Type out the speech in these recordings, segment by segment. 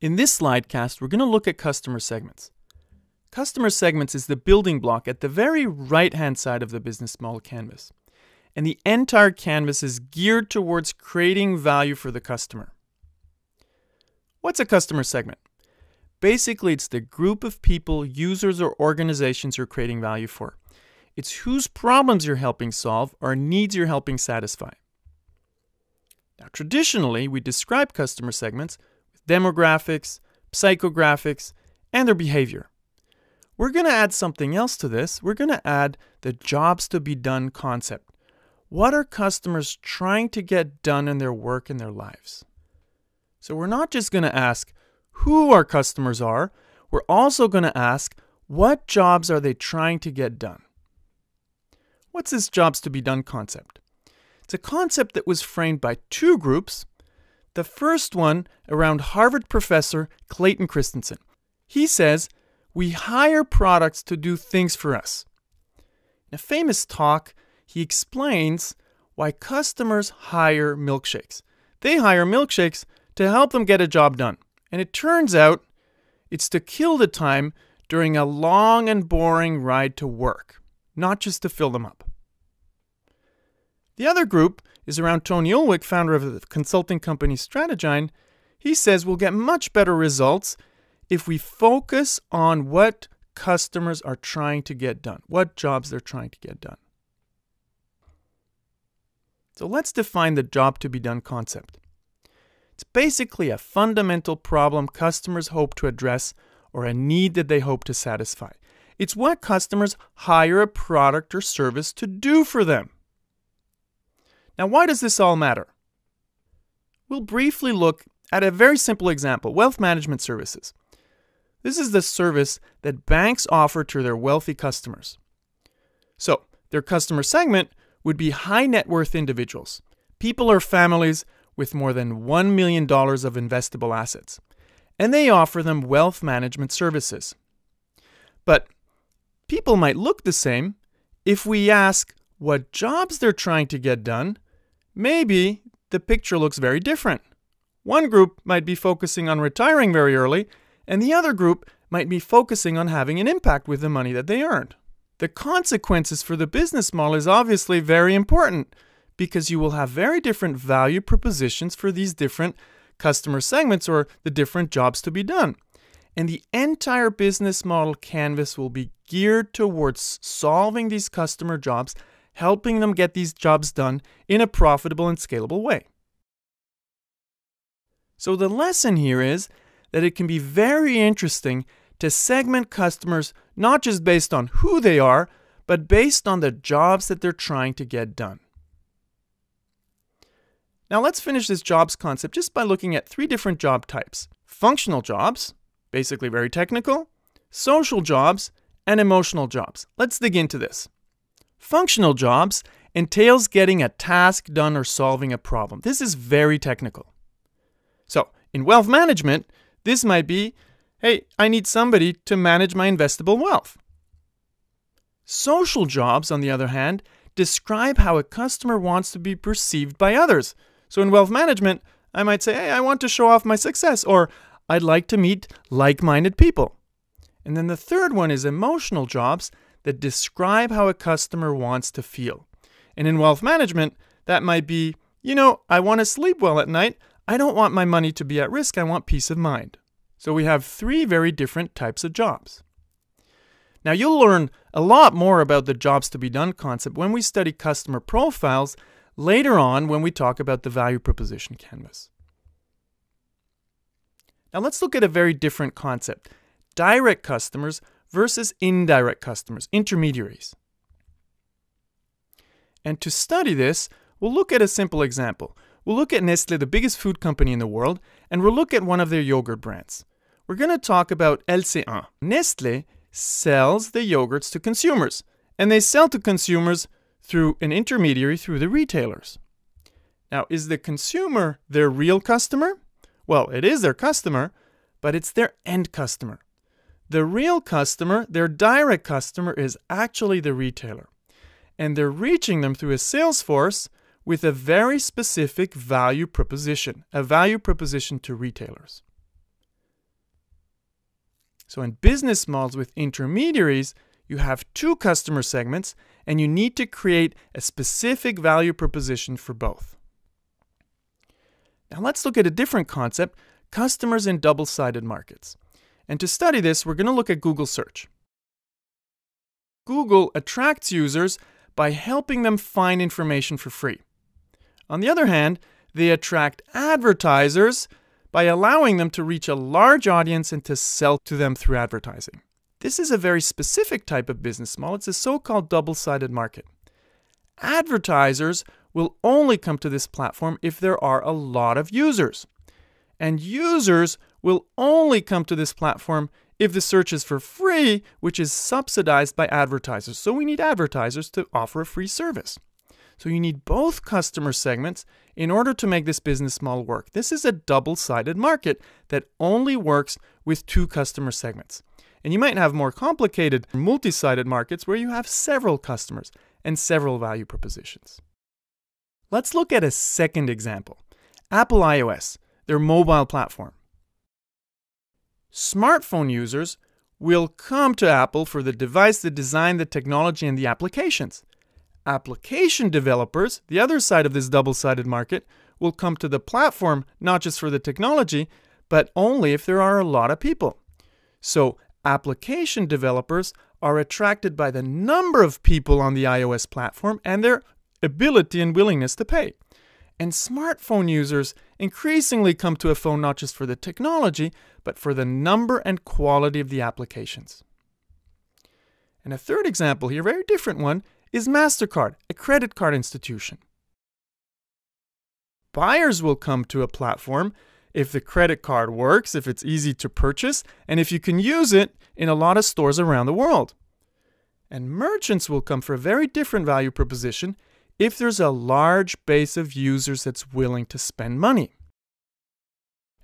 In this slidecast, we're going to look at customer segments. Customer segments is the building block at the very right-hand side of the business model canvas. And the entire canvas is geared towards creating value for the customer. What's a customer segment? Basically, it's the group of people, users, or organizations you're creating value for. It's whose problems you're helping solve or needs you're helping satisfy. Now, traditionally, we describe customer segments with demographics, psychographics, and their behavior. We're going to add something else to this. We're going to add the jobs to be done concept. What are customers trying to get done in their work and their lives? So we're not just going to ask who our customers are. We're also going to ask what jobs are they trying to get done? What's this jobs to be done concept? It's a concept that was framed by two groups. The first one around Harvard professor Clayton Christensen. He says, we hire products to do things for us. In a famous talk, he explains why customers hire milkshakes. They hire milkshakes to help them get a job done. And it turns out it's to kill the time during a long and boring ride to work, not just to fill them up. The other group is around Tony Ulwick, founder of the consulting company Strategind. He says we'll get much better results if we focus on what customers are trying to get done, what jobs they're trying to get done. So let's define the job to be done concept. It's basically a fundamental problem customers hope to address or a need that they hope to satisfy. It's what customers hire a product or service to do for them. Now, why does this all matter? We'll briefly look at a very simple example, wealth management services. This is the service that banks offer to their wealthy customers. So, their customer segment would be high net worth individuals, people or families with more than $1 million of investable assets, and they offer them wealth management services. But people might look the same. If we ask what jobs they're trying to get done, maybe the picture looks very different. One group might be focusing on retiring very early, and the other group might be focusing on having an impact with the money that they earned. The consequences for the business model is obviously very important because you will have very different value propositions for these different customer segments or the different jobs to be done. And the entire business model canvas will be geared towards solving these customer jobs, helping them get these jobs done in a profitable and scalable way. So the lesson here is that it can be very interesting to segment customers not just based on who they are, but based on the jobs that they're trying to get done. Now let's finish this jobs concept just by looking at three different job types. Functional jobs, basically very technical, social jobs, and emotional jobs. Let's dig into this. Functional jobs entails getting a task done or solving a problem. This is very technical. So in wealth management, this might be, hey, I need somebody to manage my investable wealth. Social jobs, on the other hand, describe how a customer wants to be perceived by others. So in wealth management, I might say, hey, I want to show off my success, or I'd like to meet like-minded people. And then the third one is emotional jobs that describe how a customer wants to feel. And in wealth management, that might be, I want to sleep well at night. I don't want my money to be at risk. I want peace of mind. So we have three very different types of jobs. Now you'll learn a lot more about the jobs to be done concept when we study customer profiles later on when we talk about the value proposition canvas. Now let's look at a very different concept. Direct customers versus indirect customers, intermediaries. And to study this, we'll look at a simple example. We'll look at Nestlé, the biggest food company in the world, and we'll look at one of their yogurt brands. We're going to talk about LC1. Nestlé sells the yogurts to consumers, and they sell to consumers through an intermediary, through the retailers. Now, is the consumer their real customer? Well, it is their customer, but it's their end customer. The real customer, their direct customer, is actually the retailer. And they're reaching them through a sales force with a very specific value proposition, a value proposition to retailers. So in business models with intermediaries, you have two customer segments, and you need to create a specific value proposition for both. Now let's look at a different concept, customers in double-sided markets. And to study this, we're going to look at Google Search. Google attracts users by helping them find information for free. On the other hand, they attract advertisers by allowing them to reach a large audience and to sell to them through advertising. This is a very specific type of business model. It's a so-called double-sided market. Advertisers will only come to this platform if there are a lot of users. And users will only come to this platform if the search is for free, which is subsidized by advertisers. So we need advertisers to offer a free service. So you need both customer segments in order to make this business model work. This is a double-sided market that only works with two customer segments. And you might have more complicated multi-sided markets where you have several customers and several value propositions. Let's look at a second example. Apple iOS, their mobile platform. Smartphone users will come to Apple for the device, the design, the technology, and the applications. Application developers, the other side of this double-sided market, will come to the platform not just for the technology, but only if there are a lot of people. So application developers are attracted by the number of people on the iOS platform and their ability and willingness to pay. And smartphone users increasingly come to a phone not just for the technology, but for the number and quality of the applications. And a third example here, a very different one, is MasterCard, a credit card institution. Buyers will come to a platform if the credit card works, if it's easy to purchase, and if you can use it in a lot of stores around the world. And merchants will come for a very different value proposition if there's a large base of users that's willing to spend money.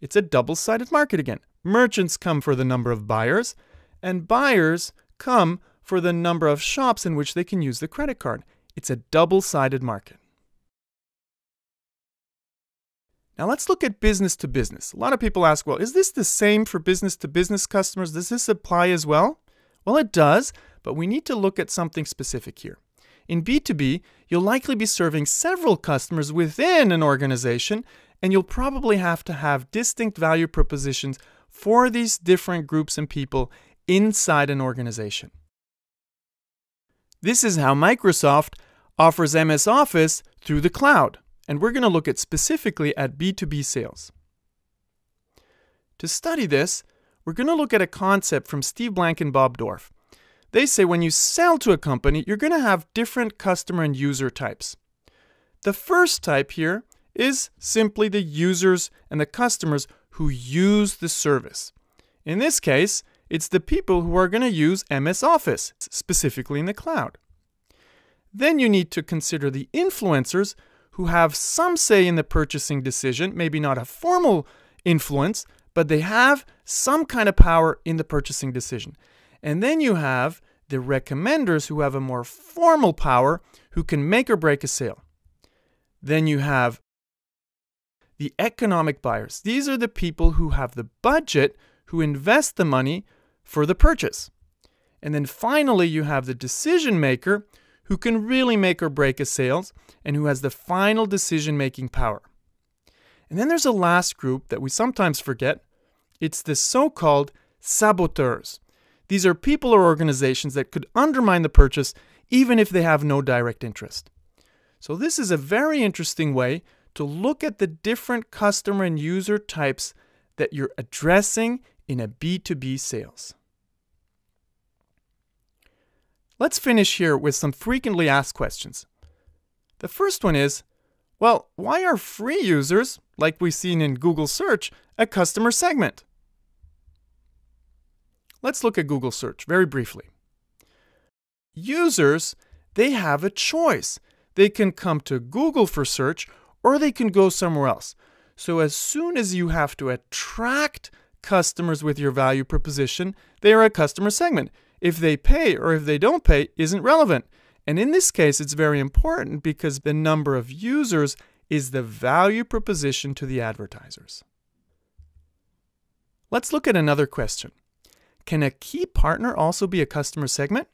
It's a double-sided market again. Merchants come for the number of buyers, and buyers come for the number of shops in which they can use the credit card. It's a double-sided market. Now let's look at business to business. A lot of people ask, well, is this the same for business to business customers? Does this apply as well? Well, it does, but we need to look at something specific here. In B2B, you'll likely be serving several customers within an organization, and you'll probably have to have distinct value propositions for these different groups and people inside an organization. This is how Microsoft offers MS Office through the cloud, and we're going to look at specifically at B2B sales. To study this, we're going to look at a concept from Steve Blank and Bob Dorff. They say when you sell to a company, you're going to have different customer and user types. The first type here is simply the users and the customers who use the service. In this case, it's the people who are going to use MS Office, specifically in the cloud. Then you need to consider the influencers who have some say in the purchasing decision, maybe not a formal influence, but they have some kind of power in the purchasing decision. And then you have the recommenders who have a more formal power, who can make or break a sale. Then you have the economic buyers. These are the people who have the budget, who invest the money for the purchase. And then finally, you have the decision maker who can really make or break a sale and who has the final decision-making power. And then there's a last group that we sometimes forget. It's the so-called saboteurs. These are people or organizations that could undermine the purchase even if they have no direct interest. So this is a very interesting way to look at the different customer and user types that you're addressing in a B2B sales. Let's finish here with some frequently asked questions. The first one is, well, why are free users, like we've seen in Google Search, a customer segment? Let's look at Google Search very briefly. Users, they have a choice. They can come to Google for search, or they can go somewhere else. So as soon as you have to attract customers with your value proposition, they are a customer segment. If they pay or if they don't pay isn't relevant. And in this case, it's very important because the number of users is the value proposition to the advertisers. Let's look at another question. Can a key partner also be a customer segment?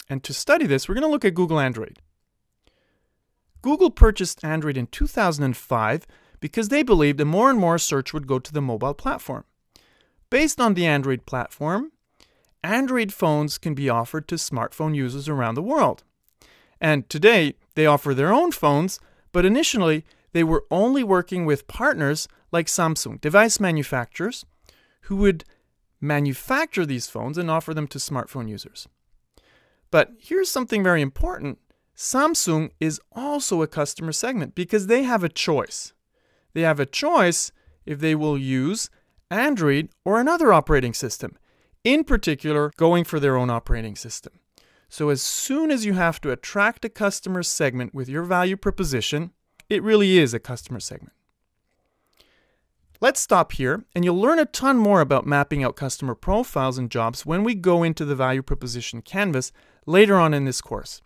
And to study this, we're going to look at Google Android. Google purchased Android in 2005 because they believed that more and more search would go to the mobile platform. Based on the Android platform, Android phones can be offered to smartphone users around the world. And today, they offer their own phones, but initially, they were only working with partners like Samsung, device manufacturers, who would manufacture these phones and offer them to smartphone users. But here's something very important. Samsung is also a customer segment because they have a choice. They have a choice if they will use Android or another operating system, in particular, going for their own operating system. So as soon as you have to attract a customer segment with your value proposition, it really is a customer segment. Let's stop here, and you'll learn a ton more about mapping out customer profiles and jobs when we go into the value proposition canvas later on in this course.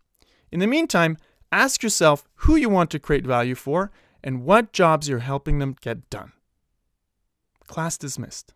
In the meantime, ask yourself who you want to create value for and what jobs you're helping them get done. Class dismissed.